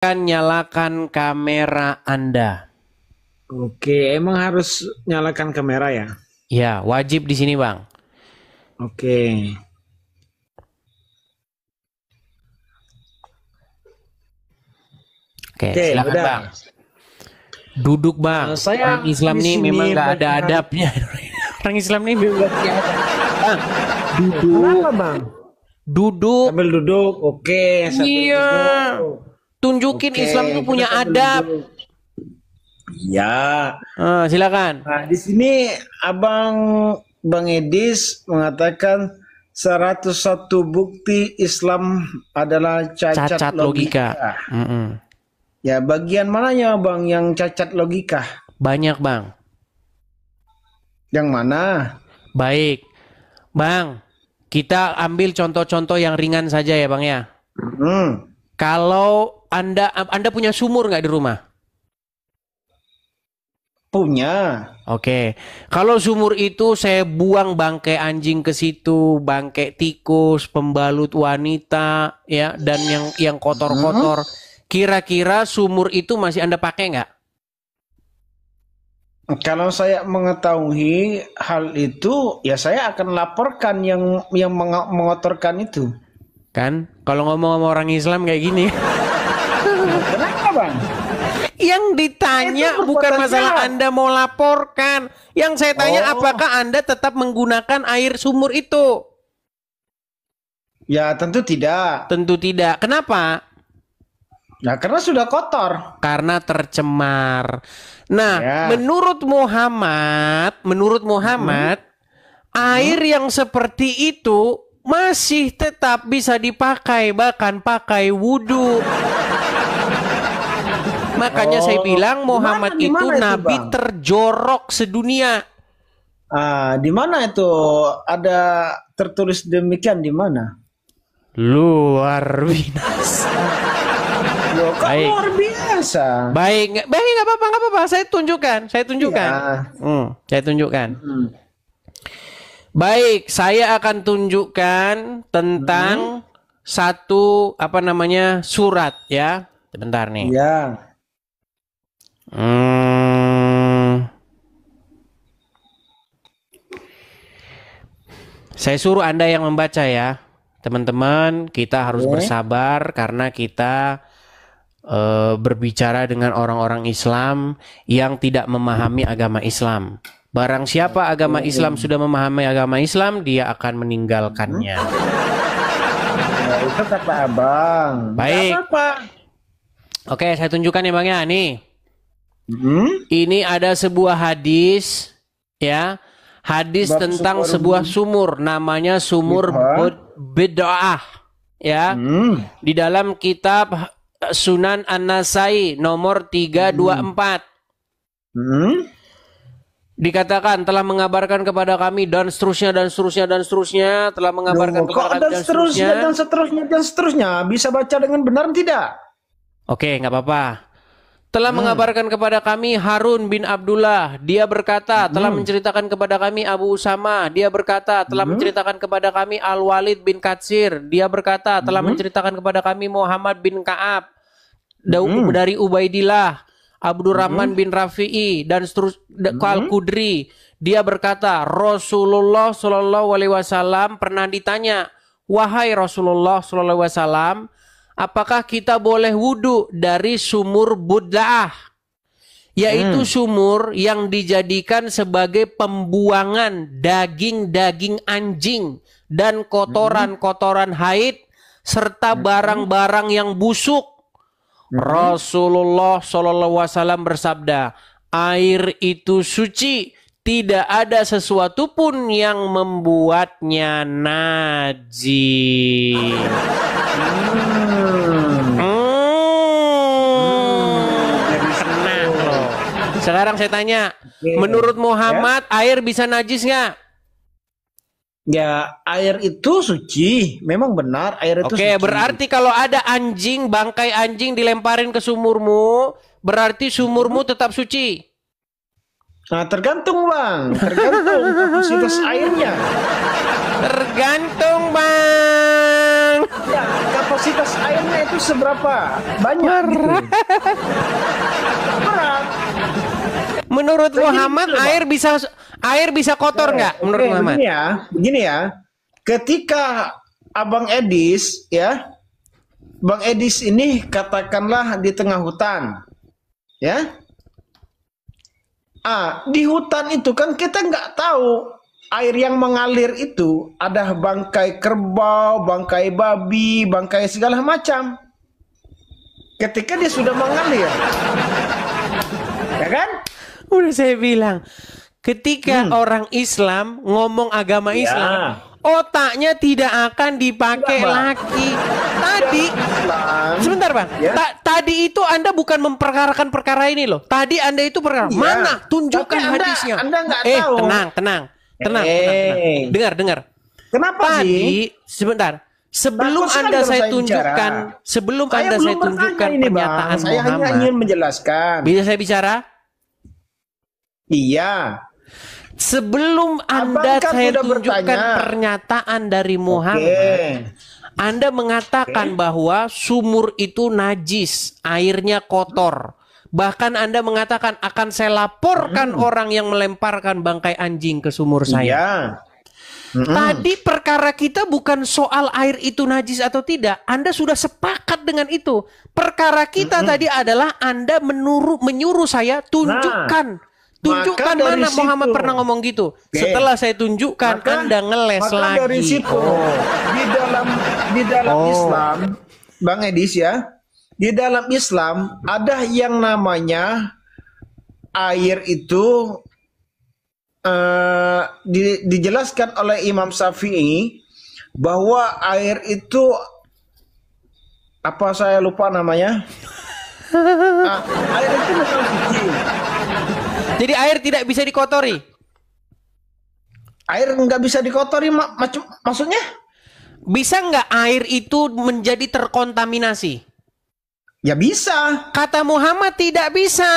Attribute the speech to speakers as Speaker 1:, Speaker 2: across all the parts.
Speaker 1: Nyalakan kamera Anda.
Speaker 2: Oke, emang harus nyalakan kamera ya?
Speaker 1: Ya, wajib di sini, Bang.
Speaker 2: Oke.
Speaker 1: Oke,
Speaker 2: Oke,
Speaker 1: silakan,
Speaker 2: udah.
Speaker 1: Bang. Duduk, Bang.
Speaker 2: Saya
Speaker 1: Orang Islam
Speaker 2: di
Speaker 1: nih
Speaker 2: sini
Speaker 1: memang nggak ada
Speaker 2: bacaan-
Speaker 1: adabnya. Orang Islam nih memang nggak ada. Bang, duduk.
Speaker 2: Kenapa, Bang?
Speaker 1: Duduk.
Speaker 2: Sambil duduk. Oke, sambil
Speaker 1: Iya.
Speaker 2: duduk.
Speaker 1: Tunjukin
Speaker 2: Oke,
Speaker 1: Islam tuh punya
Speaker 2: kita sambil
Speaker 1: adab.
Speaker 2: duduk. Iya.
Speaker 1: Silakan.
Speaker 2: Nah, di sini Bang Edis mengatakan 101 bukti Islam adalah cacat,
Speaker 1: Cacat logika.
Speaker 2: Ya, bagian mananya, Bang, yang cacat logika?
Speaker 1: Banyak, Bang.
Speaker 2: Yang mana?
Speaker 1: Baik. Bang, kita ambil contoh-contoh yang ringan saja ya, Bang ya. Kalau Anda punya sumur nggak di rumah?
Speaker 2: Punya.
Speaker 1: Oke. Kalau sumur itu saya buang bangkai anjing ke situ, bangkai tikus, pembalut wanita, ya, dan yang kotor-kotor. Kira-kira sumur itu masih Anda pakai nggak?
Speaker 2: Kalau saya mengetahui hal itu, ya saya akan laporkan yang mengotorkan itu.
Speaker 1: Kan? Kalau ngomong sama orang Islam kayak gini.
Speaker 2: Kenapa, Bang?
Speaker 1: Yang ditanya
Speaker 2: Itu
Speaker 1: bukan
Speaker 2: perbuatan
Speaker 1: masalah
Speaker 2: jahat.
Speaker 1: Anda mau laporkan. Yang saya tanya apakah Anda tetap menggunakan air sumur itu?
Speaker 2: Ya, tentu tidak.
Speaker 1: Tentu tidak. Kenapa?
Speaker 2: Nah, karena sudah kotor.
Speaker 1: Karena tercemar. Nah,
Speaker 2: Ya.
Speaker 1: menurut Muhammad, air yang seperti itu masih tetap bisa dipakai, bahkan pakai wudhu. Makanya saya bilang Muhammad
Speaker 2: Di mana
Speaker 1: itu
Speaker 2: itu,
Speaker 1: nabi
Speaker 2: Bang?
Speaker 1: terjorok sedunia.
Speaker 2: Di mana itu ada tertulis demikian, di mana?
Speaker 1: Luar biasa.
Speaker 2: Loh, kok
Speaker 1: Baik.
Speaker 2: luar biasa.
Speaker 1: Baik, nggak apa-apa. Saya tunjukkan.
Speaker 2: Ya.
Speaker 1: Saya tunjukkan. Baik, saya akan tunjukkan tentang satu surat ya. Sebentar nih.
Speaker 2: Ya.
Speaker 1: Saya suruh Anda yang membaca ya. Teman-teman, kita harus bersabar karena kita berbicara dengan orang-orang Islam yang tidak memahami agama Islam. Barang siapa agama Islam sudah memahami agama Islam, dia akan meninggalkannya.
Speaker 2: Ya, itu kata Abang.
Speaker 1: Baik.
Speaker 2: Nggak apa-apa.
Speaker 1: Oke, saya tunjukkan ya Bang ya. Nih. Ini ada sebuah hadis ya. Hadis
Speaker 2: Bab
Speaker 1: tentang
Speaker 2: sumur
Speaker 1: sebuah sumur, namanya sumur bid'ah ya. Di dalam kitab Sunan An-Nasai nomor 324. Dikatakan telah mengabarkan kepada kami dan seterusnya telah mengabarkan kepada kami dan
Speaker 2: seterusnya. Bisa baca dengan benar tidak?
Speaker 1: Oke, nggak apa-apa. Telah mengabarkan kepada kami Harun bin Abdullah. Dia berkata, telah menceritakan kepada kami Abu Usama. Dia berkata, telah menceritakan kepada kami Al-Walid bin Katsir. Dia berkata, telah menceritakan kepada kami Muhammad bin Ka'ab. Dari Ubaidillah. Abdurrahman bin Rafi'i. Dan Al-Qudri. Dia berkata, Rasulullah Shallallahu Alaihi Wasallam pernah ditanya, wahai Rasulullah Shallallahu Alaihi Wasallam, apakah kita boleh wudhu dari sumur bud'ah? Yaitu sumur yang dijadikan sebagai pembuangan daging-daging anjing dan kotoran-kotoran haid serta barang-barang yang busuk. Rasulullah SAW bersabda, air itu suci, tidak ada sesuatu pun yang membuatnya najis. Sekarang saya tanya, menurut Muhammad air bisa najis nggak?
Speaker 2: Ya, air itu suci. Memang benar air itu suci.
Speaker 1: Oke, berarti kalau ada anjing, bangkai anjing dilemparin ke sumurmu, berarti sumurmu tetap suci.
Speaker 2: Nah, tergantung Bang, tergantung kapasitas airnya.
Speaker 1: Tergantung Bang.
Speaker 2: Ya, kapasitas airnya itu seberapa banyak gitu. Berat.
Speaker 1: Menurut
Speaker 2: Kayak
Speaker 1: Muhammad
Speaker 2: gini,
Speaker 1: air bisa kotor nggak? Menurut
Speaker 2: Oke,
Speaker 1: Muhammad?
Speaker 2: begini ya. Ketika Abang Edis ya, Bang Edis ini katakanlah di tengah hutan, ya. Di hutan itu kan kita nggak tahu air yang mengalir itu ada bangkai kerbau, bangkai babi, bangkai segala macam. Ketika dia sudah mengalir, ya kan?
Speaker 1: Udah saya bilang, ketika orang Islam ngomong agama
Speaker 2: Ya.
Speaker 1: Islam, otaknya tidak akan dipakai
Speaker 2: Tidak, Bang.
Speaker 1: lagi. Tadi,
Speaker 2: Islam.
Speaker 1: sebentar Bang,
Speaker 2: Ya.
Speaker 1: tadi itu Anda bukan memperkarakan perkara ini loh. Tadi Anda itu perkara.
Speaker 2: Iya.
Speaker 1: Mana? Tunjukkan
Speaker 2: Tapi
Speaker 1: hadisnya.
Speaker 2: Anda nggak tahu.
Speaker 1: Tenang.
Speaker 2: Eh.
Speaker 1: Dengar.
Speaker 2: Kenapa sih?
Speaker 1: Tadi, sebentar. Sebelum
Speaker 2: Takut sekali
Speaker 1: Anda
Speaker 2: kalau
Speaker 1: saya
Speaker 2: saya
Speaker 1: tunjukkan,
Speaker 2: bicara.
Speaker 1: sebelum
Speaker 2: Saya
Speaker 1: Anda
Speaker 2: belum
Speaker 1: saya
Speaker 2: bertanya
Speaker 1: tunjukkan
Speaker 2: ini, Bang.
Speaker 1: pernyataan
Speaker 2: Saya hanya
Speaker 1: Muhammad.
Speaker 2: ingin menjelaskan.
Speaker 1: Bisa saya bicara?
Speaker 2: Iya.
Speaker 1: Sebelum Anda
Speaker 2: Abang kan
Speaker 1: saya
Speaker 2: sudah
Speaker 1: tunjukkan
Speaker 2: bertanya.
Speaker 1: pernyataan dari Muhammad,
Speaker 2: Oke.
Speaker 1: Anda mengatakan bahwa sumur itu najis, airnya kotor. Bahkan Anda mengatakan akan saya laporkan orang yang melemparkan bangkai anjing ke sumur saya.
Speaker 2: Iya.
Speaker 1: Tadi perkara kita bukan soal air itu najis atau tidak. Anda sudah sepakat dengan itu. Perkara kita tadi adalah Anda menyuruh saya tunjukkan. Tunjukkan
Speaker 2: Maka dari
Speaker 1: mana Muhammad
Speaker 2: situ.
Speaker 1: pernah ngomong gitu.
Speaker 2: Oke.
Speaker 1: Setelah saya tunjukkan, Anda ngeles
Speaker 2: maka
Speaker 1: lagi.
Speaker 2: dari situ di dalam Islam, Bang Edis ya, di dalam Islam ada yang namanya air itu dijelaskan oleh Imam Syafi'i bahwa air itu apa saya lupa namanya. Air itu bukan suci.
Speaker 1: Jadi air tidak bisa dikotori.
Speaker 2: Air nggak bisa dikotori, maksudnya?
Speaker 1: Bisa nggak air itu menjadi terkontaminasi?
Speaker 2: Ya bisa,
Speaker 1: Kata Muhammad tidak bisa.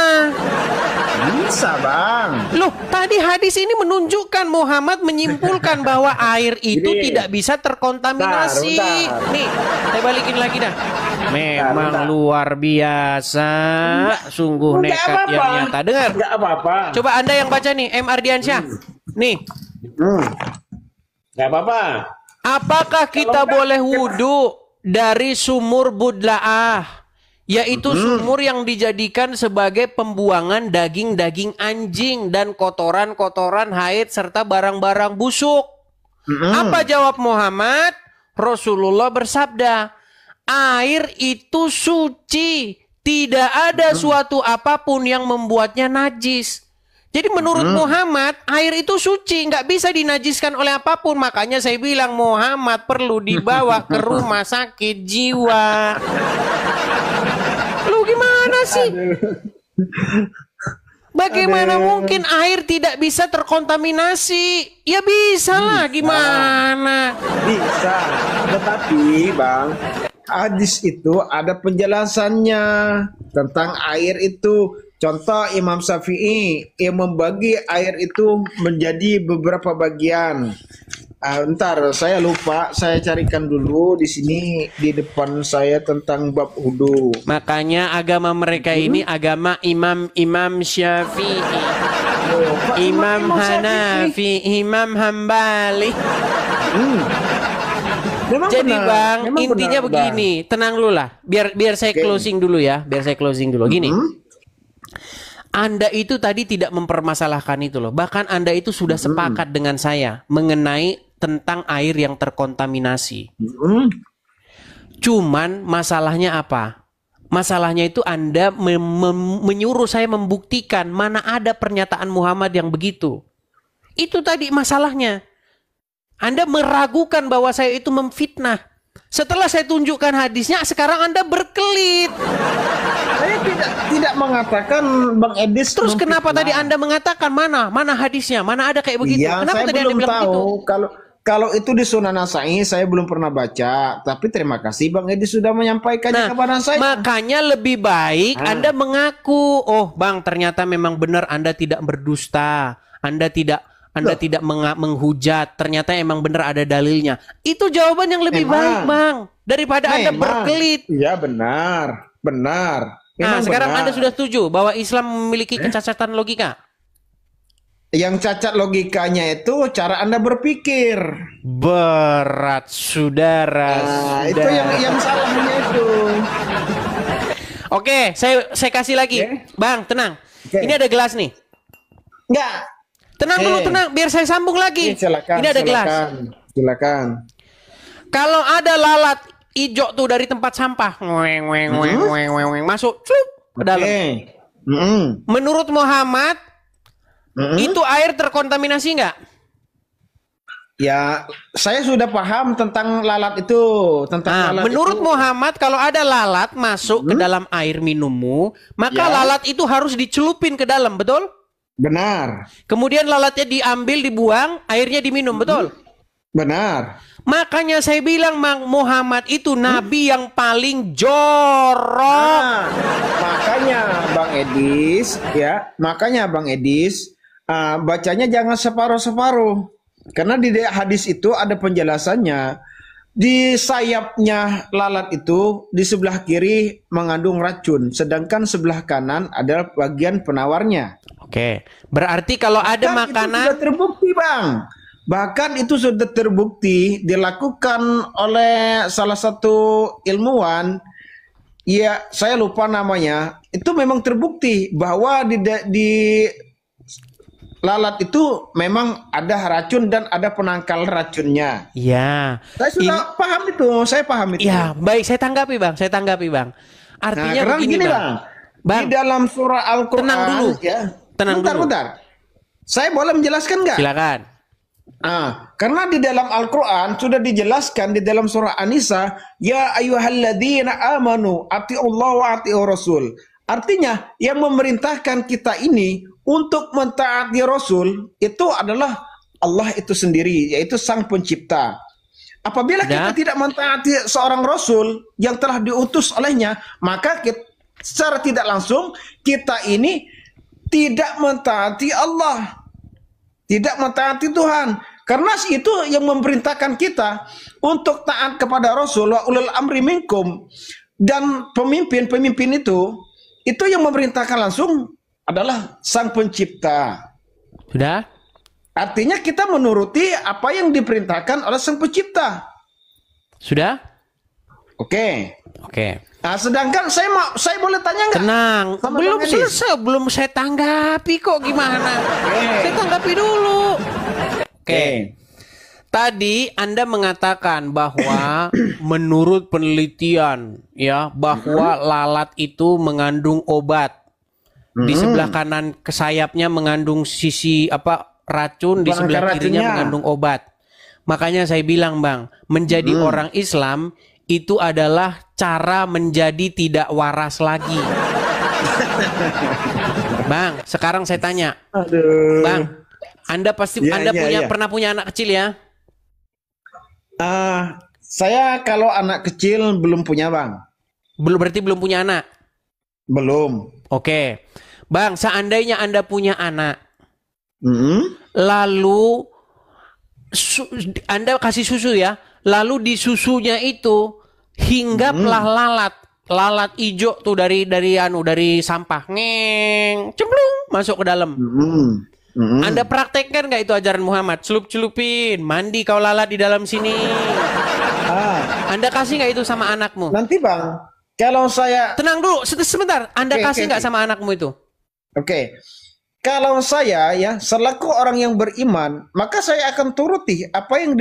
Speaker 2: bisa Bang.
Speaker 1: Loh, tadi hadis ini menunjukkan Muhammad menyimpulkan bahwa air itu
Speaker 2: Gini.
Speaker 1: tidak bisa terkontaminasi.
Speaker 2: Bentar.
Speaker 1: Nih, saya balikin lagi dah. Memang
Speaker 2: Bentar.
Speaker 1: luar biasa, sungguh
Speaker 2: Nggak
Speaker 1: nekat
Speaker 2: apa-apa.
Speaker 1: yang nyata. Dengar.
Speaker 2: Nggak apa-apa.
Speaker 1: Coba Anda yang baca nih, M. Ardiansyah. Nih,
Speaker 2: Nggak apa-apa.
Speaker 1: apakah kita boleh wudhu dari sumur budla'ah? Yaitu sumur yang dijadikan sebagai pembuangan daging-daging anjing dan kotoran-kotoran haid serta barang-barang busuk. Apa jawab Muhammad? Rasulullah bersabda, air itu suci. Tidak ada suatu apapun yang membuatnya najis. Jadi menurut Muhammad, air itu suci, nggak bisa dinajiskan oleh apapun. Makanya saya bilang Muhammad perlu dibawa ke rumah sakit jiwa. Lu gimana sih? Bagaimana mungkin air tidak bisa terkontaminasi? Ya bisa lah, gimana?
Speaker 2: Bisa. Tetapi Bang, hadis itu ada penjelasannya tentang air itu. Contoh Imam Syafi'i yang membagi air itu menjadi beberapa bagian. Ntar saya lupa, saya carikan dulu di sini di depan saya tentang bab wudu.
Speaker 1: Makanya agama mereka ini agama Imam Syafi'i, Imam Hanafi, Imam Hambali.
Speaker 2: Memang
Speaker 1: Jadi
Speaker 2: benar,
Speaker 1: Bang,
Speaker 2: memang
Speaker 1: intinya
Speaker 2: benar,
Speaker 1: begini, tenang dulu lah. Biar saya closing dulu ya, Gini. Anda itu tadi tidak mempermasalahkan itu loh. Bahkan Anda itu sudah sepakat dengan saya mengenai tentang air yang terkontaminasi. Cuman masalahnya apa? Masalahnya itu Anda menyuruh saya membuktikan mana ada pernyataan Muhammad yang begitu. Itu tadi masalahnya. Anda meragukan bahwa saya itu memfitnah. Setelah saya tunjukkan hadisnya, sekarang Anda berkelit.
Speaker 2: Saya tidak mengatakan Bang Edis.
Speaker 1: Terus kenapa tadi Anda mengatakan mana hadisnya? Mana ada kayak begitu?
Speaker 2: Iya,
Speaker 1: Kenapa
Speaker 2: saya
Speaker 1: tadi
Speaker 2: belum
Speaker 1: Anda bilang
Speaker 2: tahu.
Speaker 1: begitu?
Speaker 2: Kalau itu di Sunan Nasa'i saya belum pernah baca, tapi terima kasih Bang Edis sudah menyampaikannya kepada saya.
Speaker 1: Makanya lebih baik Anda mengaku, oh Bang ternyata memang benar Anda tidak berdusta, Anda tidak Anda tidak menghujat, ternyata emang benar ada dalilnya. Itu jawaban yang lebih baik, Bang, daripada Anda berkelit.
Speaker 2: Iya, benar.
Speaker 1: Nah, sekarang Anda sudah setuju bahwa Islam memiliki kecacatan logika?
Speaker 2: Yang cacat logikanya itu cara Anda berpikir.
Speaker 1: Berat, saudara.
Speaker 2: Itu yang salahnya itu.
Speaker 1: Oke, saya kasih lagi. Bang, tenang. Ini ada gelas nih.
Speaker 2: Enggak.
Speaker 1: Tenang dulu, tenang. Biar saya sambung lagi. Ini ada gelas.
Speaker 2: Silakan.
Speaker 1: Kalau ada lalat hijau tuh dari tempat sampah, masuk ke dalam. Menurut Muhammad, itu air terkontaminasi nggak?
Speaker 2: Ya, saya sudah paham tentang lalat itu.
Speaker 1: Menurut Muhammad, kalau ada lalat masuk ke dalam air minummu, maka lalat itu harus dicelupin ke dalam, betul?
Speaker 2: Benar.
Speaker 1: Kemudian lalatnya diambil, dibuang, airnya diminum, betul?
Speaker 2: Benar.
Speaker 1: Makanya saya bilang Muhammad itu nabi yang paling jorok.
Speaker 2: Makanya Bang Edis, bacanya jangan separuh-separuh. Karena di hadis itu ada penjelasannya. Di sayapnya lalat itu di sebelah kiri mengandung racun, sedangkan sebelah kanan adalah bagian penawarnya.
Speaker 1: Oke, berarti kalau ada makanan
Speaker 2: itu sudah terbukti, Bang. Bahkan itu sudah terbukti dilakukan oleh salah satu ilmuwan. Ya, saya lupa namanya. Itu memang terbukti bahwa di lalat itu memang ada racun dan ada penangkal racunnya.
Speaker 1: Iya.
Speaker 2: Saya paham itu.
Speaker 1: Ya, baik, saya tanggapi, Bang. Artinya begini, Bang.
Speaker 2: Di dalam surah Al-Quran.
Speaker 1: Tenang dulu.
Speaker 2: Ya.
Speaker 1: Bentar.
Speaker 2: Saya boleh menjelaskan nggak?
Speaker 1: Silakan.
Speaker 2: Karena di dalam Al-Quran sudah dijelaskan di dalam surah An-Nisa, ya ayyuhalladzina amanu atiullah wa atiur rasul. Artinya yang memerintahkan kita ini untuk mentaati Rasul itu adalah Allah itu sendiri, yaitu Sang Pencipta. Apabila kita tidak mentaati seorang Rasul yang telah diutus olehnya, maka secara tidak langsung kita ini tidak mentaati Allah, tidak mentaati Tuhan. Karena itu yang memerintahkan kita untuk taat kepada Rasul wa ulul amri minkum, dan pemimpin itu yang memerintahkan langsung adalah Sang Pencipta.
Speaker 1: Sudah?
Speaker 2: Artinya kita menuruti apa yang diperintahkan oleh Sang Pencipta.
Speaker 1: Sudah?
Speaker 2: Oke. Nah, sedangkan saya boleh tanya nggak?
Speaker 1: Tenang, belum selesai, belum saya tanggapi kok, gimana? Saya tanggapi dulu. Oke. Tadi Anda mengatakan bahwa menurut penelitian ya bahwa lalat itu mengandung obat. Di sebelah kanan ke sayapnya mengandung racun, di sebelah kirinya mengandung obat. Makanya saya bilang, Bang, menjadi orang Islam itu adalah cara menjadi tidak waras lagi. Bang, sekarang saya tanya. Bang, Anda pasti pernah punya anak kecil ya?
Speaker 2: Saya kalau anak kecil belum punya, Bang.
Speaker 1: Berarti belum punya anak?
Speaker 2: Belum.
Speaker 1: Oke. Bang, seandainya Anda punya anak, lalu Anda kasih susu ya, lalu di susunya itu hinggaplah lalat hijau tuh dari sampah, cemplung masuk ke dalam. Anda praktekkan nggak itu ajaran Muhammad? Celup-celupin, mandi kau lalat di dalam sini. Anda kasih nggak itu sama anakmu?
Speaker 2: Nanti, Bang, kalau saya
Speaker 1: tenang dulu sebentar. Anda kasih nggak sama anakmu itu?
Speaker 2: Oke. Kalau saya ya selaku orang yang beriman, maka saya akan turuti apa yang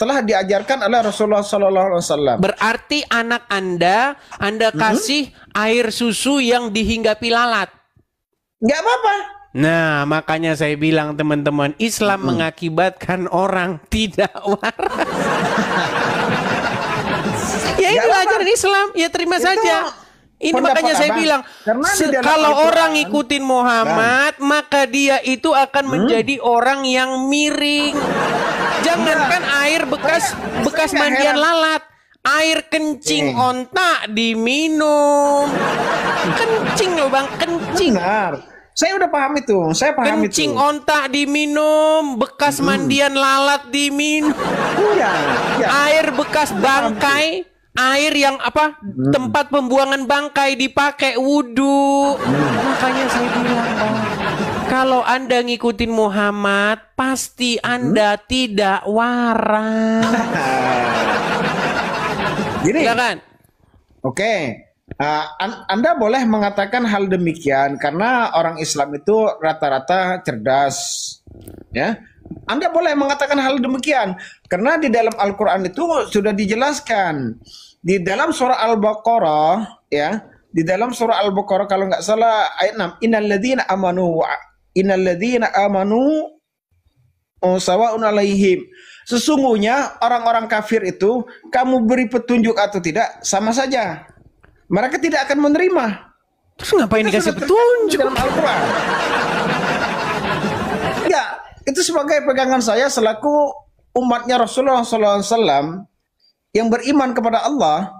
Speaker 2: telah diajarkan oleh Rasulullah SAW.
Speaker 1: Berarti anak Anda kasih air susu yang dihinggapi lalat.
Speaker 2: Nggak apa-apa.
Speaker 1: Nah, makanya saya bilang teman-teman, Islam mengakibatkan orang tidak waras. Ya itu ajaran Islam, ya terima saja. Ini makanya saya bilang, kalau orang ngikutin Muhammad, maka dia itu akan menjadi orang yang miring. Jangankan air bekas mandian lalat, air kencing onta diminum. Kencing loh, Bang, kencing.
Speaker 2: Benar. Saya udah paham itu. Saya paham
Speaker 1: Kencing
Speaker 2: itu.
Speaker 1: ontak diminum, bekas mandian lalat diminum,
Speaker 2: Iya, iya.
Speaker 1: air bekas bangkai, air yang apa? Tempat pembuangan bangkai dipakai wudhu. Makanya saya bilang, Bang, kalau Anda ngikutin Muhammad, pasti Anda tidak waras.
Speaker 2: Gini.
Speaker 1: Ya kan?
Speaker 2: Oke. Anda boleh mengatakan hal demikian karena orang Islam itu rata-rata cerdas, ya. Anda boleh mengatakan hal demikian karena di dalam Al-Quran itu sudah dijelaskan di dalam surah Al-Baqarah, ya. Di dalam surah Al-Baqarah kalau nggak salah ayat 6, innal ladzina amanu sawa'un alaihim. Sesungguhnya orang-orang kafir itu kamu beri petunjuk atau tidak sama saja. Mereka tidak akan menerima.
Speaker 1: Terus ngapain dikasih petunjuk?
Speaker 2: Dalam Al-Quran. Ya, itu sebagai pegangan saya selaku umatnya Rasulullah SAW yang beriman kepada Allah,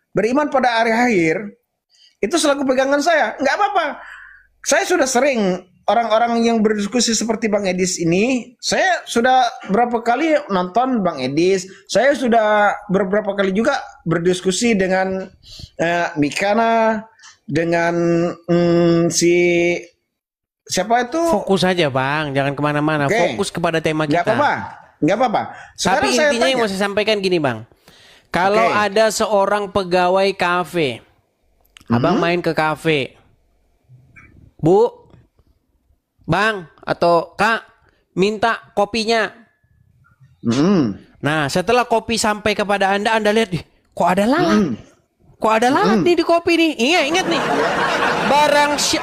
Speaker 2: beriman pada hari akhir, itu selaku pegangan saya. Nggak apa-apa. Saya sudah sering orang-orang yang berdiskusi seperti Bang Edis ini, saya sudah berapa kali nonton Bang Edis, saya sudah beberapa kali juga berdiskusi dengan Mikana, dengan si siapa itu?
Speaker 1: Fokus aja Bang, jangan kemana-mana.
Speaker 2: Oke.
Speaker 1: Fokus kepada tema kita.
Speaker 2: Nggak apa-apa, nggak apa-apa.
Speaker 1: Tapi
Speaker 2: Sekarang
Speaker 1: intinya yang mau saya sampaikan gini Bang. Kalau
Speaker 2: Oke.
Speaker 1: ada seorang pegawai kafe, Abang main ke kafe, Bu, Bang atau Kak, minta kopinya. Nah, setelah kopi sampai kepada Anda lihat, "Ih, kok ada lalat? Kok ada lalat nih di kopi nih?" Ingat nih.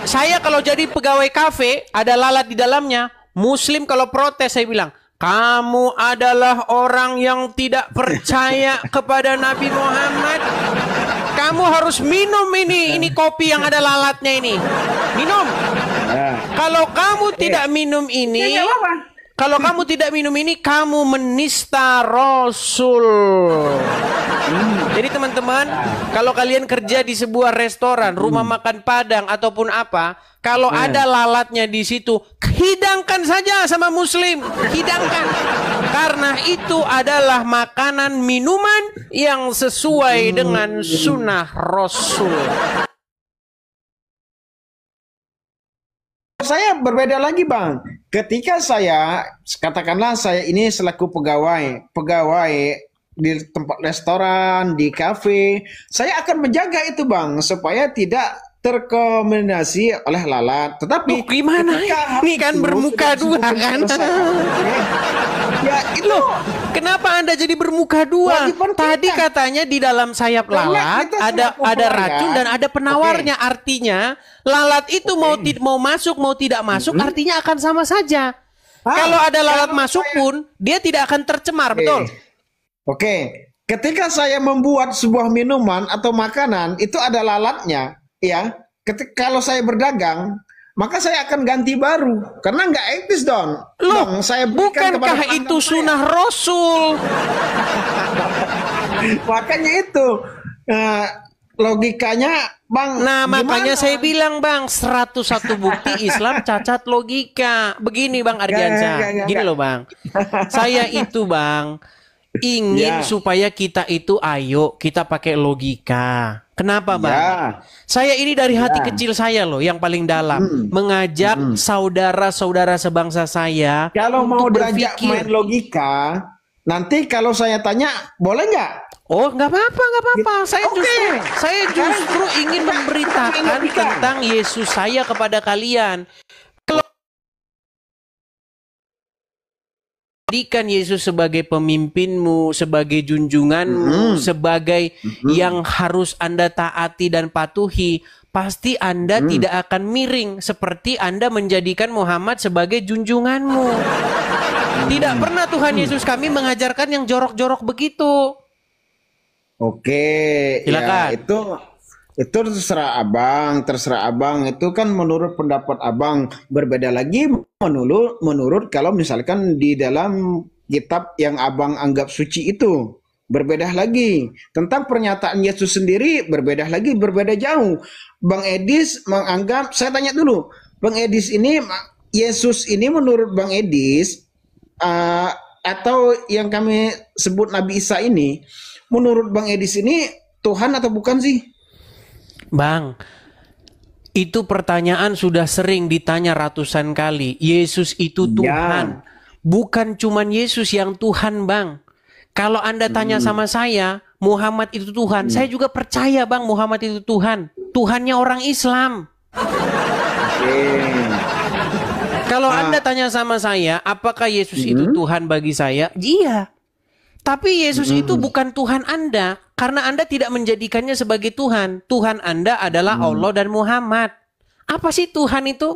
Speaker 1: Saya kalau jadi pegawai kafe, ada lalat di dalamnya, Muslim kalau protes saya bilang, "Kamu adalah orang yang tidak percaya kepada Nabi Muhammad. Kamu harus minum ini kopi yang ada lalatnya ini. Minum. Kalau kamu tidak minum ini, kalau kamu tidak minum ini, kamu menista Rasul." Jadi teman-teman, kalau kalian kerja di sebuah restoran, rumah makan Padang ataupun apa, kalau ada lalatnya di situ, hidangkan saja sama Muslim, hidangkan. Karena itu adalah makanan minuman yang sesuai dengan sunnah Rasul.
Speaker 2: Saya berbeda lagi Bang. Ketika saya, katakanlah saya ini selaku pegawai di tempat restoran, di kafe, saya akan menjaga itu Bang, supaya tidak terkombinasi oleh lalat. Tetapi
Speaker 1: Gimana? Ini kan bermuka dua kan?
Speaker 2: Ya itu.
Speaker 1: Kenapa Anda jadi bermuka dua?
Speaker 2: Kewajiban kita.
Speaker 1: Tadi katanya di dalam sayap
Speaker 2: Karena
Speaker 1: lalat
Speaker 2: kita
Speaker 1: ada
Speaker 2: selaku
Speaker 1: racun
Speaker 2: pelanggan.
Speaker 1: dan ada penawarnya. Artinya lalat itu mau masuk mau tidak masuk artinya akan sama saja. Kalau ada lalat masuk pun dia tidak akan tercemar, betul?
Speaker 2: Oke. Ketika saya membuat sebuah minuman atau makanan itu ada lalatnya, ya. Kalau saya berdagang, maka saya akan ganti baru karena nggak etis dong.
Speaker 1: Loh,
Speaker 2: saya berikan
Speaker 1: bukankah
Speaker 2: kepada
Speaker 1: itu
Speaker 2: pelanggan
Speaker 1: sunnah Rasul?
Speaker 2: Makanya itu logikanya Bang.
Speaker 1: Nah, makanya
Speaker 2: gimana?
Speaker 1: saya bilang Bang, 101 bukti Islam cacat logika. Begini Bang Ardiansyah.
Speaker 2: Nggak.
Speaker 1: Gini loh Bang. Saya itu Bang ingin supaya kita itu kita pakai logika. Kenapa Bang?
Speaker 2: Ya.
Speaker 1: Saya ini dari hati kecil saya loh yang paling dalam mengajak saudara-saudara sebangsa saya
Speaker 2: Kalau mau
Speaker 1: untuk
Speaker 2: diajak
Speaker 1: berpikir.
Speaker 2: main logika, nanti kalau saya tanya, boleh nggak?
Speaker 1: Oh, nggak apa-apa. Saya
Speaker 2: Oke.
Speaker 1: justru ingin memberitakan
Speaker 2: logika.
Speaker 1: tentang Yesus saya kepada kalian. Jadikan Yesus sebagai pemimpinmu, sebagai junjunganmu, sebagai yang harus Anda taati dan patuhi. Pasti Anda tidak akan miring seperti Anda menjadikan Muhammad sebagai junjunganmu. Tidak pernah Tuhan Yesus kami mengajarkan yang jorok-jorok begitu.
Speaker 2: Oke,
Speaker 1: Silakan.
Speaker 2: ya itu terserah abang itu kan menurut pendapat abang. Berbeda lagi menurut kalau misalkan di dalam kitab yang abang anggap suci itu berbeda lagi. Tentang pernyataan Yesus sendiri berbeda jauh. Bang Edis menganggap, saya tanya dulu, Bang Edis ini, Yesus ini menurut Bang Edis, atau yang kami sebut Nabi Isa ini, menurut Bang Edis ini Tuhan atau bukan sih?
Speaker 1: Bang, itu pertanyaan sudah sering ditanya ratusan kali. Yesus itu Tuhan. Bukan cuman Yesus yang Tuhan, Bang. Kalau Anda tanya sama saya, Muhammad itu Tuhan. Saya juga percaya, Bang, Muhammad itu Tuhan. Tuhannya orang Islam. Kalau Anda tanya sama saya, apakah Yesus itu Tuhan bagi saya? Iya. Tapi Yesus itu bukan Tuhan Anda. Karena Anda tidak menjadikannya sebagai Tuhan. Tuhan Anda adalah Allah dan Muhammad. Apa sih Tuhan itu?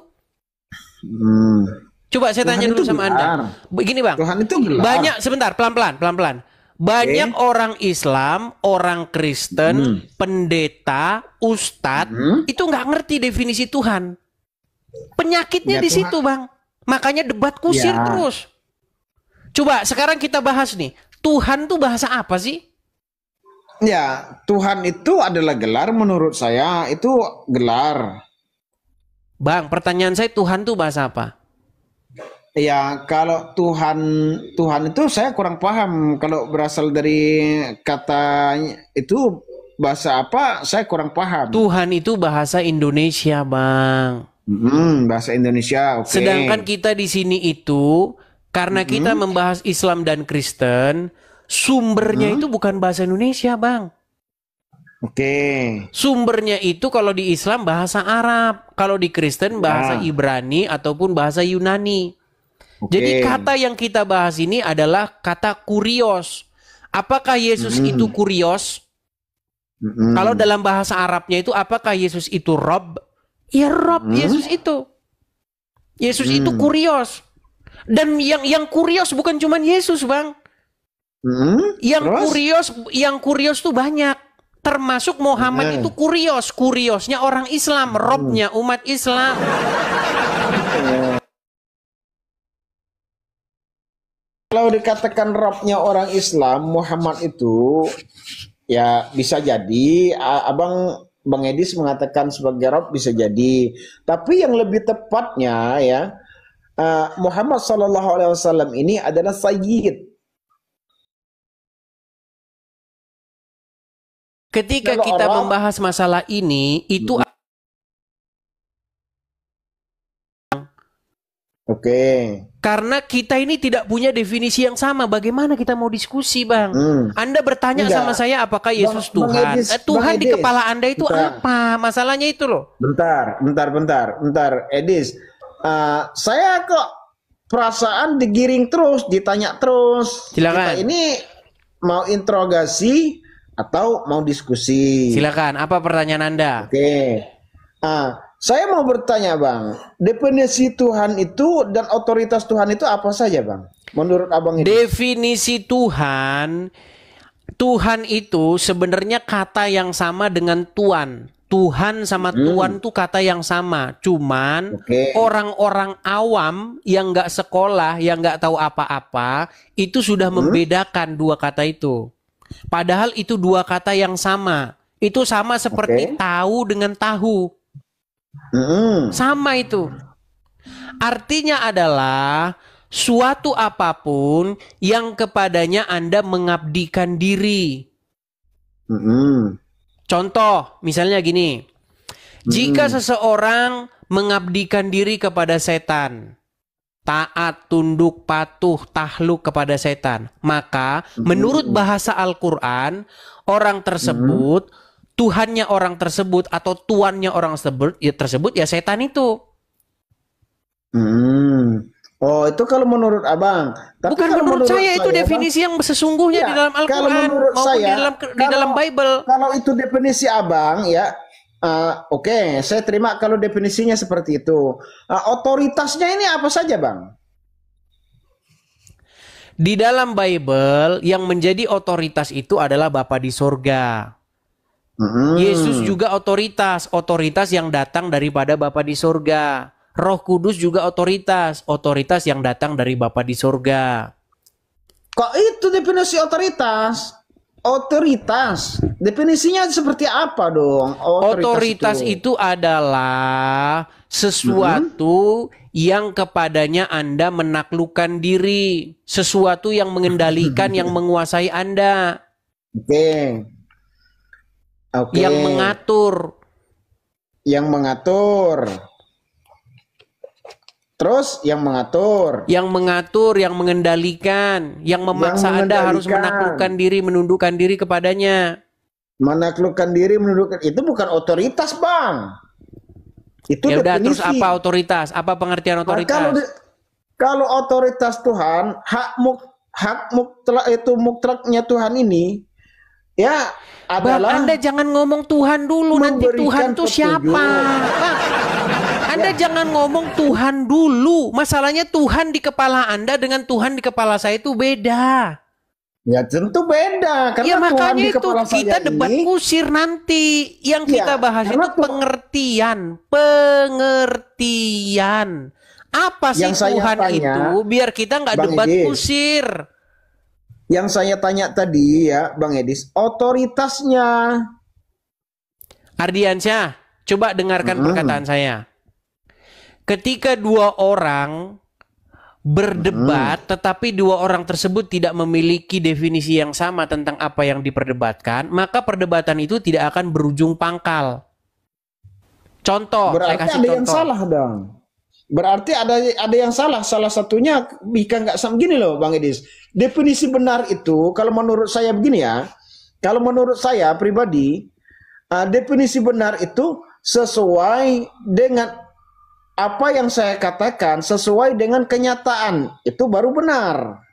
Speaker 1: Coba saya tanya dulu sama Anda. Begini, Bang.
Speaker 2: Tuhan itu gelar.
Speaker 1: Banyak, sebentar, pelan-pelan. Banyak orang Islam, orang Kristen, pendeta, ustadz, itu nggak ngerti definisi Tuhan. Penyakitnya di situ, Bang. Makanya debat kusir terus. Coba sekarang kita bahas nih. Tuhan tuh bahasa apa sih?
Speaker 2: Ya, Tuhan itu adalah gelar menurut saya. Itu gelar.
Speaker 1: Bang, pertanyaan saya, Tuhan tuh bahasa apa?
Speaker 2: Ya, kalau Tuhan itu saya kurang paham. Kalau berasal dari kata itu bahasa apa, saya kurang paham.
Speaker 1: Tuhan itu bahasa Indonesia, Bang.
Speaker 2: Bahasa Indonesia, oke.
Speaker 1: Sedangkan kita di sini itu, karena kita membahas Islam dan Kristen, sumbernya itu bukan bahasa Indonesia, Bang.
Speaker 2: Oke.
Speaker 1: Sumbernya itu kalau di Islam bahasa Arab, kalau di Kristen bahasa Ibrani ataupun bahasa Yunani. Jadi kata yang kita bahas ini adalah kata kurios. Apakah Yesus itu kurios? Kalau dalam bahasa Arabnya itu apakah Yesus itu Rob? Ya Rob, Yesus itu. Yesus itu kurios. Dan yang kurios bukan cuma Yesus, Bang. Yang kurios tuh banyak. Termasuk Muhammad itu kurios. Kuriosnya orang Islam, Robnya umat Islam.
Speaker 2: Kalau dikatakan Robnya orang Islam, Muhammad itu ya bisa jadi Bang Edis mengatakan sebagai Rob bisa jadi. Tapi yang lebih tepatnya ya Muhammad SAW ini adalah Sayyid.
Speaker 1: Ketika kita membahas masalah ini, itu karena kita ini tidak punya definisi yang sama. Bagaimana kita mau diskusi, Bang? Anda bertanya sama saya apakah Yesus Tuhan? Tuhan di kepala Anda itu apa? Masalahnya itu loh.
Speaker 2: Bentar, Edis. Saya kok perasaan digiring terus, ditanya terus.
Speaker 1: Silakan.
Speaker 2: Kita ini mau interogasi atau mau diskusi?
Speaker 1: Silakan. Apa pertanyaan Anda?
Speaker 2: Oke. Saya mau bertanya, Bang. Definisi Tuhan itu dan otoritas Tuhan itu apa saja, Bang? Menurut Abang ini.
Speaker 1: Definisi Tuhan itu sebenarnya kata yang sama dengan Tuan. Tuhan sama Tuan tuh kata yang sama. Cuman orang-orang awam yang nggak sekolah, yang nggak tahu apa-apa, itu sudah membedakan dua kata itu. Padahal itu dua kata yang sama. Itu sama seperti tahu dengan tahu. Sama itu. Artinya adalah suatu apapun yang kepadanya Anda mengabdikan diri. Contoh, misalnya gini. Jika seseorang mengabdikan diri kepada setan, taat, tunduk, patuh, takluk kepada setan, maka menurut bahasa Al-Quran, orang tersebut Tuhannya orang tersebut atau tuannya orang tersebut ya setan itu.
Speaker 2: Oh, itu kalau menurut Abang. Tapi
Speaker 1: bukan menurut saya itu definisi yang sesungguhnya di dalam Al-Quran maupun di dalam Bible.
Speaker 2: Kalau itu definisi Abang ya, oke, saya terima kalau definisinya seperti itu. Otoritasnya ini apa saja, Bang?
Speaker 1: Di dalam Bible yang menjadi otoritas itu adalah Bapa di sorga. Yesus juga otoritas yang datang daripada Bapa di sorga. Roh Kudus juga otoritas yang datang dari Bapa di sorga.
Speaker 2: Kok itu definisi otoritas? Otoritas. Definisinya seperti apa dong?
Speaker 1: Otoritas itu adalah sesuatu yang kepadanya Anda menaklukkan diri, sesuatu yang mengendalikan, yang menguasai Anda,
Speaker 2: Oke. Oke.
Speaker 1: yang mengatur.
Speaker 2: Yang mengatur. Terus yang mengatur.
Speaker 1: Yang mengatur, yang mengendalikan, yang memaksa Anda harus
Speaker 2: mengendalikan.
Speaker 1: menaklukkan diri, menundukkan diri kepadanya.
Speaker 2: Menaklukkan diri, menundukkan. Itu bukan otoritas, Bang. Itu
Speaker 1: Ya udah, terus
Speaker 2: definisi.
Speaker 1: apa otoritas? Apa pengertian
Speaker 2: Nah,
Speaker 1: otoritas?
Speaker 2: kalau otoritas Tuhan, hak mutlaknya Tuhan ini ya
Speaker 1: Bang,
Speaker 2: adalah
Speaker 1: Anda jangan ngomong Tuhan dulu, nanti Tuhan
Speaker 2: memberikan
Speaker 1: tuh siapa?
Speaker 2: petunjuk.
Speaker 1: Bang, Anda jangan ngomong Tuhan dulu. Masalahnya Tuhan di kepala Anda dengan Tuhan di kepala saya itu beda.
Speaker 2: Ya tentu beda karena
Speaker 1: Ya
Speaker 2: Tuhan
Speaker 1: makanya
Speaker 2: di
Speaker 1: itu
Speaker 2: kepala
Speaker 1: kita
Speaker 2: saya
Speaker 1: debat
Speaker 2: ini
Speaker 1: kusir nanti. Yang
Speaker 2: Ya,
Speaker 1: kita bahas
Speaker 2: karena
Speaker 1: itu pengertian. Pengertian. Apa sih
Speaker 2: Yang saya
Speaker 1: Tuhan
Speaker 2: tanya,
Speaker 1: itu? Biar kita nggak
Speaker 2: Bang
Speaker 1: debat
Speaker 2: Edis.
Speaker 1: kusir.
Speaker 2: yang saya tanya tadi ya Bang Edis, otoritasnya.
Speaker 1: Ardiansyah, coba dengarkan perkataan saya. Ketika dua orang berdebat, tetapi dua orang tersebut tidak memiliki definisi yang sama tentang apa yang diperdebatkan, maka perdebatan itu tidak akan berujung pangkal. Contoh, saya
Speaker 2: Berarti
Speaker 1: kasih
Speaker 2: ada yang
Speaker 1: contoh.
Speaker 2: salah dong. Berarti ada yang salah. Salah satunya jika nggak sama gini loh Bang Edis. Definisi benar itu kalau menurut saya begini ya. Kalau menurut saya pribadi, definisi benar itu sesuai dengan apa yang saya katakan, sesuai dengan kenyataan. Itu baru benar.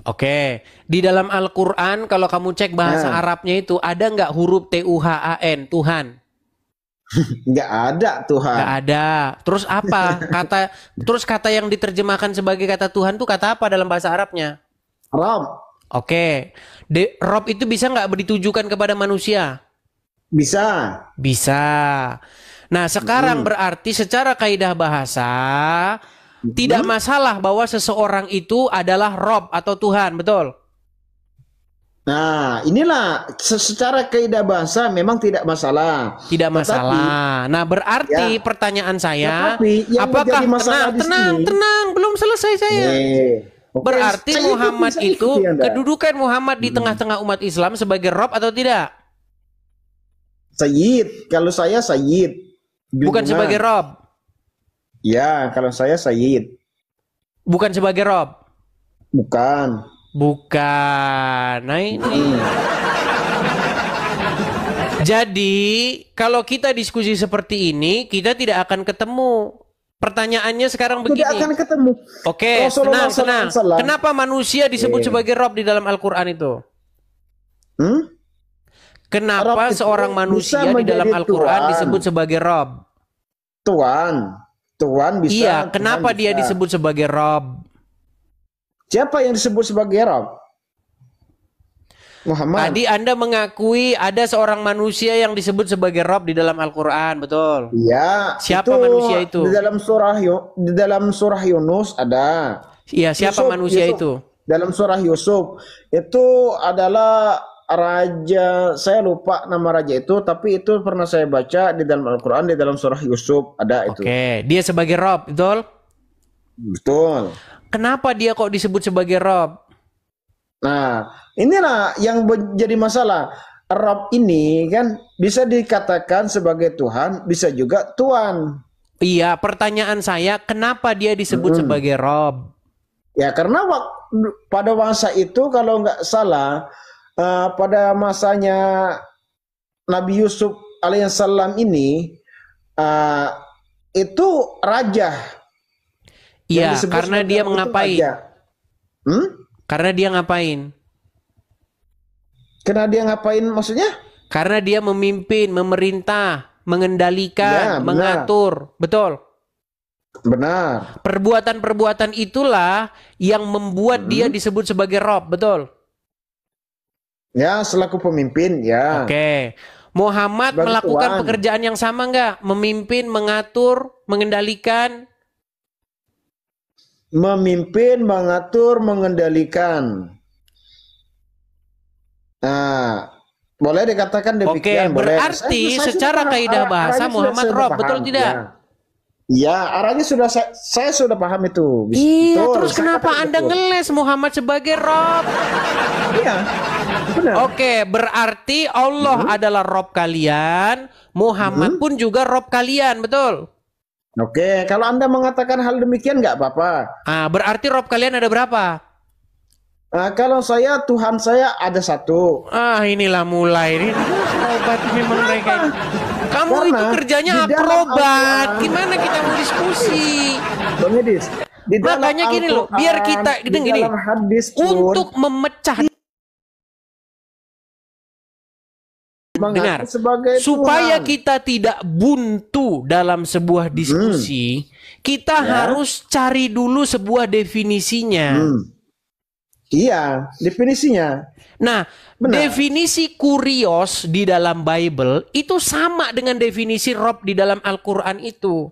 Speaker 1: Oke, di dalam Al-Quran kalau kamu cek bahasa Arabnya itu ada nggak huruf Tuhan, Tuhan?
Speaker 2: Nggak ada Tuhan.
Speaker 1: Nggak ada. Terus apa? Terus kata yang diterjemahkan sebagai kata Tuhan tuh kata apa dalam bahasa Arabnya?
Speaker 2: Rob.
Speaker 1: Oke. Rob itu bisa nggak ditujukan kepada manusia?
Speaker 2: Bisa.
Speaker 1: Bisa. Nah, sekarang berarti secara kaidah bahasa tidak masalah bahwa seseorang itu adalah Rob atau Tuhan, betul?
Speaker 2: Nah, inilah secara kaidah bahasa memang tidak masalah.
Speaker 1: Tidak masalah. Nah, berarti pertanyaan saya,
Speaker 2: yang
Speaker 1: apakah
Speaker 2: menjadi masalah di sini,
Speaker 1: tenang, belum selesai saya.
Speaker 2: Oke,
Speaker 1: Berarti
Speaker 2: saya
Speaker 1: Muhammad
Speaker 2: ikuti
Speaker 1: itu
Speaker 2: Anda.
Speaker 1: kedudukan Muhammad di tengah-tengah umat Islam sebagai Rob atau tidak?
Speaker 2: Sayyid, kalau saya Sayyid.
Speaker 1: Bukan sebagai Rob.
Speaker 2: Ya, kalau saya Sayyid.
Speaker 1: Bukan sebagai Rob.
Speaker 2: Bukan.
Speaker 1: Bukan. Nah ini. Jadi kalau kita diskusi seperti ini, kita tidak akan ketemu. Pertanyaannya sekarang begini.
Speaker 2: Tidak akan ketemu.
Speaker 1: Oke,
Speaker 2: Rasulullah
Speaker 1: tenang.
Speaker 2: SAW.
Speaker 1: Kenapa manusia disebut sebagai Rob di dalam Al-Quran itu? Kenapa
Speaker 2: Rob itu
Speaker 1: seorang manusia
Speaker 2: bisa
Speaker 1: di dalam
Speaker 2: menjadi
Speaker 1: Al-Quran
Speaker 2: Tuhan.
Speaker 1: disebut sebagai Rob?
Speaker 2: Tuhan bisa.
Speaker 1: Iya, kenapa
Speaker 2: Tuhan
Speaker 1: dia
Speaker 2: bisa.
Speaker 1: disebut sebagai Rob?
Speaker 2: Siapa yang disebut sebagai Rob? Muhammad.
Speaker 1: Tadi Anda mengakui ada seorang manusia yang disebut sebagai Rob di dalam Al-Quran, betul?
Speaker 2: Iya.
Speaker 1: Siapa manusia itu?
Speaker 2: Di dalam surah Yunus ada.
Speaker 1: Iya, siapa manusia itu?
Speaker 2: Dalam surah Yusuf itu adalah raja, saya lupa nama raja itu, tapi itu pernah saya baca di dalam Al-Quran, di dalam surah Yusuf ada itu.
Speaker 1: Oke, dia sebagai Rob, betul?
Speaker 2: Betul.
Speaker 1: Kenapa dia kok disebut sebagai Rob?
Speaker 2: Nah, inilah yang menjadi masalah. Rob ini kan bisa dikatakan sebagai Tuhan, bisa juga Tuan.
Speaker 1: Iya, pertanyaan saya, kenapa dia disebut sebagai Rob?
Speaker 2: Ya karena pada masa itu kalau nggak salah, pada masanya Nabi Yusuf alaihissalam ini itu raja.
Speaker 1: Iya, karena dia mengapain? Karena dia ngapain?
Speaker 2: Karena dia ngapain maksudnya?
Speaker 1: Karena dia memimpin, memerintah, mengendalikan,
Speaker 2: Ya, benar.
Speaker 1: mengatur. Betul.
Speaker 2: Benar.
Speaker 1: Perbuatan-perbuatan itulah yang membuat dia disebut sebagai Rob. Betul.
Speaker 2: Ya, selaku pemimpin, ya.
Speaker 1: Oke. Muhammad
Speaker 2: Sebagai
Speaker 1: melakukan
Speaker 2: tuan.
Speaker 1: pekerjaan yang sama nggak? Memimpin, mengatur, mengendalikan.
Speaker 2: Memimpin, mengatur, mengendalikan. Nah, boleh dikatakan
Speaker 1: Oke,
Speaker 2: demikian, boleh.
Speaker 1: berarti
Speaker 2: Saya sudah
Speaker 1: secara
Speaker 2: paham,
Speaker 1: kaidah bahasa
Speaker 2: arahnya
Speaker 1: Muhammad
Speaker 2: sudah
Speaker 1: Rob,
Speaker 2: paham,
Speaker 1: betul tidak?
Speaker 2: ya. Ya, arahnya sudah saya sudah paham itu.
Speaker 1: Iya,
Speaker 2: Betul,
Speaker 1: terus
Speaker 2: saya
Speaker 1: kenapa
Speaker 2: katakan
Speaker 1: Anda
Speaker 2: betul.
Speaker 1: ngeles Muhammad sebagai Rob?
Speaker 2: Iya, benar.
Speaker 1: Oke, berarti Allah adalah Rob kalian, Muhammad pun juga Rob kalian, betul?
Speaker 2: Oke, kalau Anda mengatakan hal demikian nggak apa-apa.
Speaker 1: Ah, berarti Rob kalian ada berapa?
Speaker 2: Kalau saya, Tuhan saya ada satu.
Speaker 1: Ah, inilah mulai ini. Akrobat memang mereka ini. Kamu
Speaker 2: Karena
Speaker 1: itu kerjanya
Speaker 2: di dalam
Speaker 1: akrobat.
Speaker 2: Al-Quran-
Speaker 1: Gimana kita mau diskusi?
Speaker 2: Bang Edis, di dalam
Speaker 1: Makanya gini loh,
Speaker 2: Al-Quran,
Speaker 1: biar kita
Speaker 2: di
Speaker 1: gini,
Speaker 2: dalam hadis pun
Speaker 1: untuk memecah
Speaker 2: mengaku
Speaker 1: dengar,
Speaker 2: sebagai
Speaker 1: supaya
Speaker 2: Tuhan.
Speaker 1: kita tidak buntu dalam sebuah diskusi, kita harus cari dulu sebuah definisinya.
Speaker 2: Iya, definisinya.
Speaker 1: Nah,
Speaker 2: Benar.
Speaker 1: definisi kurios di dalam Bible itu sama dengan definisi Rob di dalam Al-Quran itu.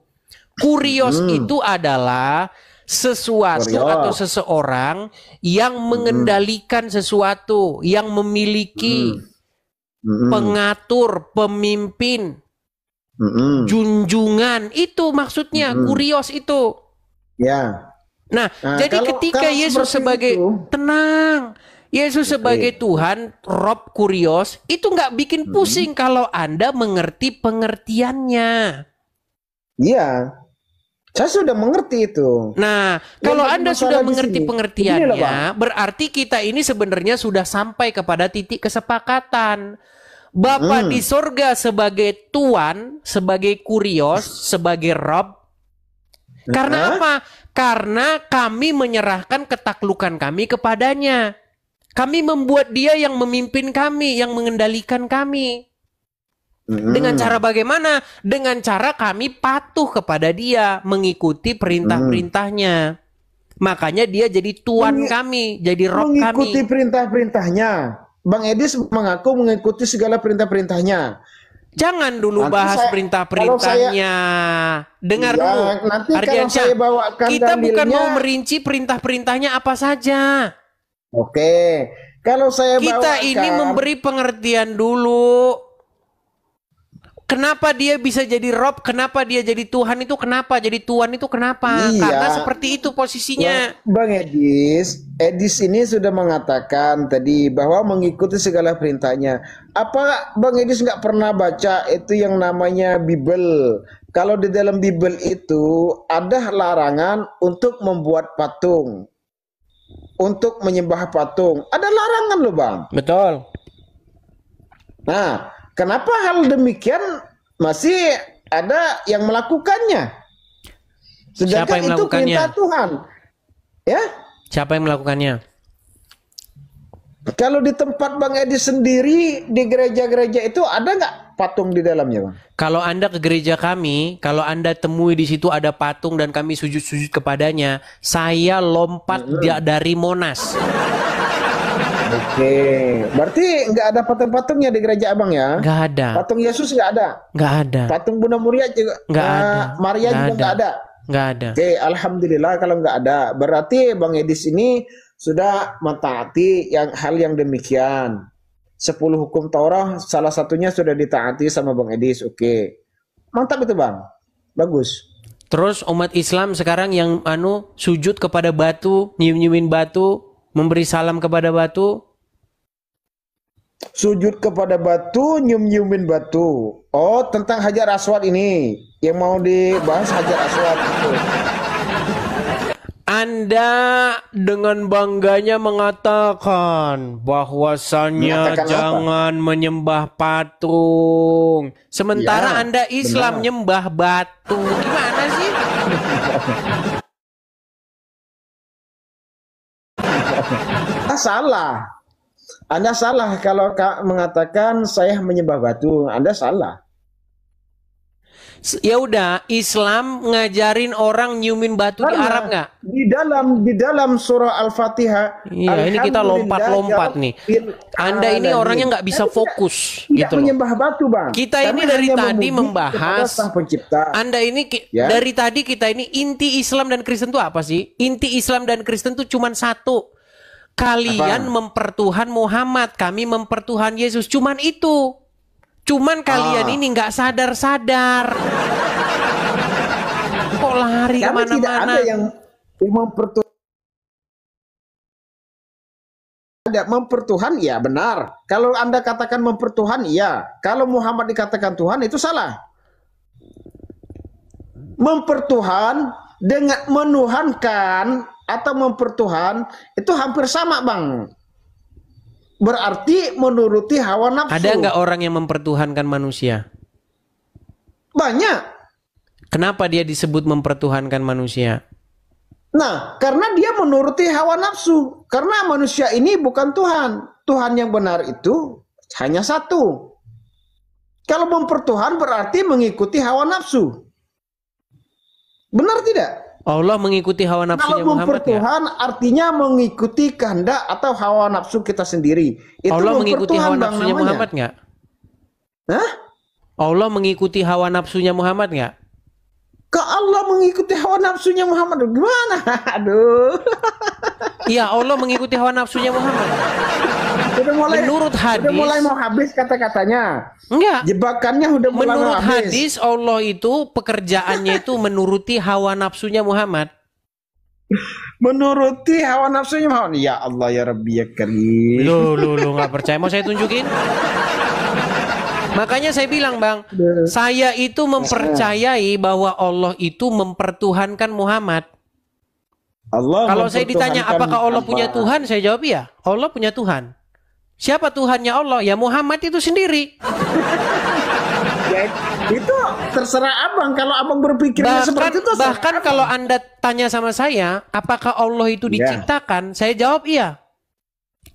Speaker 1: Kurios itu adalah sesuatu
Speaker 2: Kurios.
Speaker 1: atau seseorang yang mengendalikan sesuatu, yang memiliki pengatur, pemimpin, junjungan. Itu maksudnya kurios itu.
Speaker 2: Ya.
Speaker 1: Nah,
Speaker 2: Nah,
Speaker 1: jadi
Speaker 2: kalau
Speaker 1: ketika Yesus
Speaker 2: seperti
Speaker 1: sebagai
Speaker 2: itu,
Speaker 1: tenang, Yesus sebagai Tuhan, Rob kurios, itu nggak bikin pusing kalau Anda mengerti pengertiannya.
Speaker 2: iya. Saya sudah mengerti itu.
Speaker 1: Nah,
Speaker 2: Yang
Speaker 1: kalau
Speaker 2: jadi
Speaker 1: Anda
Speaker 2: masalah
Speaker 1: sudah
Speaker 2: di
Speaker 1: mengerti
Speaker 2: sini, begini loh,
Speaker 1: pengertiannya,
Speaker 2: Bang.
Speaker 1: berarti kita ini sebenarnya sudah sampai kepada titik kesepakatan. Bapa di sorga sebagai Tuan, sebagai kurios, sebagai Rob. Karena apa? Karena kami menyerahkan ketaklukan kami kepadanya. Kami membuat dia yang memimpin kami, yang mengendalikan kami. Dengan cara bagaimana? Dengan cara kami patuh kepada dia, mengikuti perintah-perintahnya. Makanya dia jadi tuan kami, jadi rob
Speaker 2: Mengikuti
Speaker 1: kami.
Speaker 2: perintah-perintahnya. Bang Edis mengaku mengikuti segala perintah-perintahnya.
Speaker 1: Jangan dulu
Speaker 2: Nanti
Speaker 1: bahas
Speaker 2: saya-
Speaker 1: perintah-perintahnya. Dengar
Speaker 2: Iya,
Speaker 1: dulu.
Speaker 2: nanti kalau
Speaker 1: Ardiansyah,
Speaker 2: saya bawakan
Speaker 1: kita bukan
Speaker 2: dalilnya-
Speaker 1: mau merinci perintah-perintahnya apa saja.
Speaker 2: Oke. Kalau saya
Speaker 1: Kita
Speaker 2: bawakan,
Speaker 1: ini memberi pengertian dulu. Kenapa dia bisa jadi Rob? Kenapa dia jadi Tuhan itu? Kenapa jadi Tuhan itu? Kenapa?
Speaker 2: Iya.
Speaker 1: Karena seperti itu posisinya.
Speaker 2: Bang Edis ini sudah mengatakan tadi bahwa mengikuti segala perintahnya. Apa Bang Edis nggak pernah baca itu yang namanya Bible? Kalau di dalam Bible itu ada larangan untuk membuat patung, untuk menyembah patung. Ada larangan loh Bang.
Speaker 1: Betul.
Speaker 2: Nah, kenapa hal demikian masih ada yang melakukannya? Sedangkan
Speaker 1: Siapa yang
Speaker 2: itu
Speaker 1: melakukannya?
Speaker 2: perintah Tuhan. Ya,
Speaker 1: Siapa yang melakukannya?
Speaker 2: kalau di tempat Bang Edi sendiri di gereja-gereja itu ada nggak patung di dalamnya, Bang?
Speaker 1: Kalau Anda ke gereja kami, kalau Anda temui di situ ada patung dan kami sujud-sujud kepadanya, saya lompat dari Monas.
Speaker 2: Oke, berarti nggak ada patung-patungnya di gereja Abang ya?
Speaker 1: Nggak ada.
Speaker 2: Patung Yesus nggak ada.
Speaker 1: Nggak ada.
Speaker 2: Patung Bunda Maria juga
Speaker 1: Nggak ada.
Speaker 2: Maria juga nggak ada.
Speaker 1: Nggak ada.
Speaker 2: Oke, alhamdulillah kalau nggak ada. Berarti Bang Edis ini sudah mentaati hal yang demikian. 10 hukum Taurat salah satunya sudah ditaati sama Bang Edis. Oke. Mantap itu, Bang. Bagus.
Speaker 1: Terus umat Islam sekarang yang sujud kepada batu, nyium-nyiumin batu, memberi salam kepada batu.
Speaker 2: Sujud kepada batu, nyium-nyiumin batu. Oh, tentang Hajar Aswad ini. Yang mau dibahas Hajar Aswad itu.
Speaker 1: Anda dengan bangganya mengatakan bahwasannya
Speaker 2: Mengatakan
Speaker 1: jangan menyembah patung. Sementara
Speaker 2: Ya,
Speaker 1: Anda Islam
Speaker 2: benar.
Speaker 1: nyembah batu. Gimana sih?
Speaker 2: Anda salah. Anda salah kalau mengatakan saya menyembah batu. Anda salah.
Speaker 1: Ya udah, Islam ngajarin orang nyiumin batu di
Speaker 2: Karena
Speaker 1: Arab nggak?
Speaker 2: Di dalam surah Al-Fatihah.
Speaker 1: Iya, ini kita lompat-lompat nih. Anda ini orangnya nggak bisa fokus,
Speaker 2: Tidak
Speaker 1: gitu loh.
Speaker 2: menyembah batu, Bang.
Speaker 1: Kita
Speaker 2: Karena
Speaker 1: ini dari
Speaker 2: hanya
Speaker 1: tadi
Speaker 2: memuji
Speaker 1: membahas.
Speaker 2: kepada Sang Pencipta.
Speaker 1: Anda ini
Speaker 2: Ya.
Speaker 1: dari tadi kita ini inti Islam dan Kristen itu apa sih? Inti Islam dan Kristen itu cuma satu. Kalian mempertuhan Muhammad, kami mempertuhan Yesus. Cuman itu. Cuman kalian ini nggak sadar-sadar. Kok lari
Speaker 2: Kami tidak ada
Speaker 1: kemana-mana?
Speaker 2: yang mempertuhan. Ada mempertuhan, ya benar. Kalau Anda katakan mempertuhan, iya. Kalau Muhammad dikatakan Tuhan, itu salah. Mempertuhan dengan menuhankan atau mempertuhan itu hampir sama, Bang. Berarti menuruti hawa nafsu.
Speaker 1: Ada nggak orang yang mempertuhankan manusia?
Speaker 2: Banyak.
Speaker 1: Kenapa dia disebut mempertuhankan manusia?
Speaker 2: Nah, karena dia menuruti hawa nafsu. Karena manusia ini bukan Tuhan. Tuhan yang benar itu hanya satu. Kalau mempertuhan berarti mengikuti hawa nafsu. Benar tidak?
Speaker 1: Allah mengikuti hawa nafsunya
Speaker 2: Kalau
Speaker 1: Muhammad nggak?
Speaker 2: mempertuhan artinya mengikuti kehendak atau hawa nafsu kita sendiri. Itu
Speaker 1: Allah mengikuti hawa
Speaker 2: mempertuhan, Bang,
Speaker 1: nafsunya
Speaker 2: namanya.
Speaker 1: Muhammad nggak?
Speaker 2: Hah?
Speaker 1: Allah mengikuti hawa nafsunya Muhammad nggak?
Speaker 2: Kok Allah mengikuti hawa nafsunya Muhammad? Gimana? Aduh.
Speaker 1: Iya, Allah mengikuti hawa nafsunya Muhammad. Menurut hadis,
Speaker 2: udah mulai mau habis kata-katanya.
Speaker 1: enggak.
Speaker 2: Jebakannya udah mulai mau
Speaker 1: Menurut
Speaker 2: habis.
Speaker 1: hadis Allah itu pekerjaannya itu menuruti hawa nafsunya Muhammad.
Speaker 2: Menuruti hawa nafsunya Muhammad. Ya Allah ya Rabbi ya Karim.
Speaker 1: Lu nggak percaya? Mau saya tunjukin? Makanya saya bilang, Bang, saya itu mempercayai bahwa Allah itu mempertuhankan Muhammad.
Speaker 2: Allah
Speaker 1: Kalau saya ditanya
Speaker 2: mempertuhankan
Speaker 1: apakah Allah
Speaker 2: apa?
Speaker 1: punya Tuhan, saya jawab iya. Allah punya Tuhan. Siapa Tuhannya Allah? Ya Muhammad itu sendiri.
Speaker 2: Ya, itu terserah abang. Kalau abang berpikirnya seperti itu,
Speaker 1: Bahkan kalau Anda tanya sama saya, apakah Allah itu
Speaker 2: Ya.
Speaker 1: diciptakan? Saya jawab iya.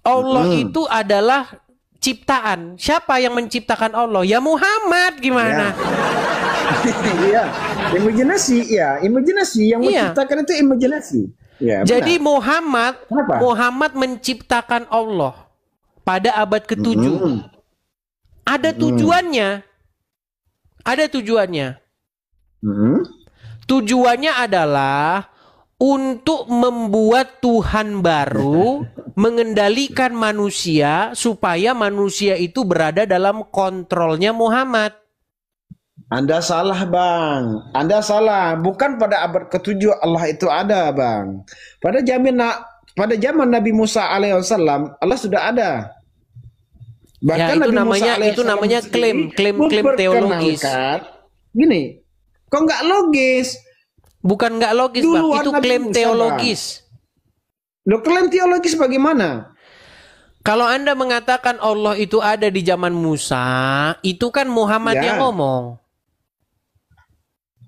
Speaker 1: Allah itu adalah ciptaan. Siapa yang menciptakan Allah? Ya Muhammad. Gimana?
Speaker 2: Iya, imajinasi, ya, imajinasi yang
Speaker 1: Iya.
Speaker 2: menciptakan itu imajinasi. Ya,
Speaker 1: Jadi
Speaker 2: benar. Kenapa?
Speaker 1: Muhammad menciptakan Allah pada abad ke-7. Ada tujuannya. Ada tujuannya. Tujuannya adalah untuk membuat Tuhan baru mengendalikan manusia supaya manusia itu berada dalam kontrolnya Muhammad.
Speaker 2: Anda salah, Bang. Anda salah. Bukan pada abad ke-7 Allah itu ada, Bang. Pada zaman Nabi Musa alaihissalam Allah sudah ada.
Speaker 1: Ya, itu namanya klaim teologis.
Speaker 2: Gini, kok nggak logis?
Speaker 1: Bukan nggak logis, Bang.
Speaker 2: Duluan
Speaker 1: Itu
Speaker 2: Nabi
Speaker 1: klaim
Speaker 2: Musa,
Speaker 1: teologis.
Speaker 2: Lo klaim teologis bagaimana?
Speaker 1: Kalau Anda mengatakan Allah itu ada di zaman Musa, itu kan Muhammad
Speaker 2: Ya.
Speaker 1: yang ngomong.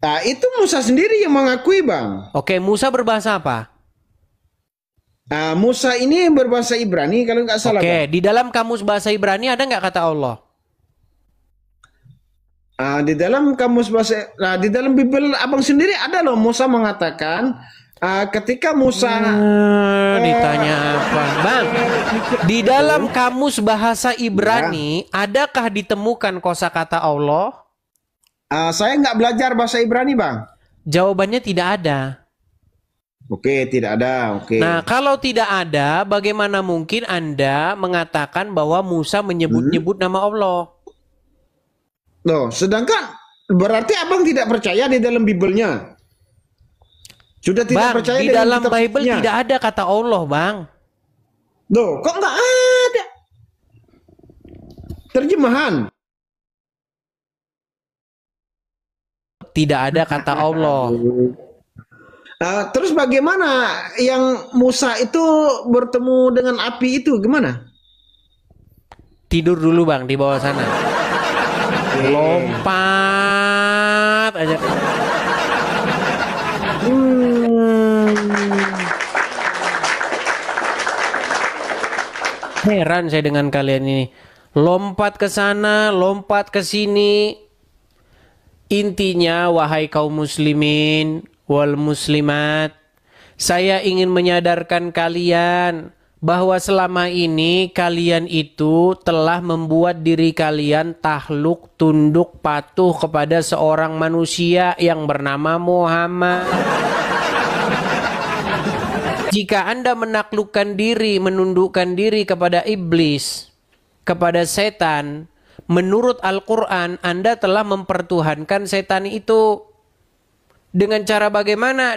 Speaker 2: Nah, itu Musa sendiri yang mengakui, Bang.
Speaker 1: Oke, Musa berbahasa apa?
Speaker 2: Nah, Musa ini berbahasa Ibrani kalau nggak salah.
Speaker 1: Oke,
Speaker 2: Bang.
Speaker 1: di dalam kamus bahasa Ibrani ada nggak kata Allah?
Speaker 2: Di dalam kamus bahasa, di dalam Bible abang sendiri ada loh Musa mengatakan ketika Musa
Speaker 1: Ditanya apa? Bang, di dalam kamus bahasa Ibrani, adakah ditemukan kosakata Allah?
Speaker 2: saya nggak belajar bahasa Ibrani, Bang.
Speaker 1: Jawabannya tidak ada.
Speaker 2: Oke, tidak ada. Oke.
Speaker 1: Nah, kalau tidak ada, bagaimana mungkin Anda mengatakan bahwa Musa menyebut-nyebut nama Allah?
Speaker 2: Loh, sedangkan berarti abang tidak percaya di dalam Bible-nya. Sudah tidak
Speaker 1: Bang,
Speaker 2: percaya
Speaker 1: di
Speaker 2: dengan
Speaker 1: dalam
Speaker 2: kitab
Speaker 1: Bible
Speaker 2: sucinya.
Speaker 1: tidak ada kata Allah, Bang.
Speaker 2: Loh, kok nggak ada? Terjemahan.
Speaker 1: Tidak ada kata Allah.
Speaker 2: Terus bagaimana yang Musa itu bertemu dengan api itu gimana?
Speaker 1: Tidur dulu, Bang, di bawah sana. Lompat aja. Heran saya dengan kalian ini. Lompat ke sana, lompat ke sini. Intinya, wahai kaum muslimin wal muslimat, saya ingin menyadarkan kalian bahwa selama ini kalian itu telah membuat diri kalian takluk, tunduk, patuh kepada seorang manusia yang bernama Muhammad. Jika Anda menaklukkan diri, menundukkan diri kepada iblis, kepada setan, menurut Al-Quran, Anda telah mempertuhankan setan itu. Dengan cara bagaimana?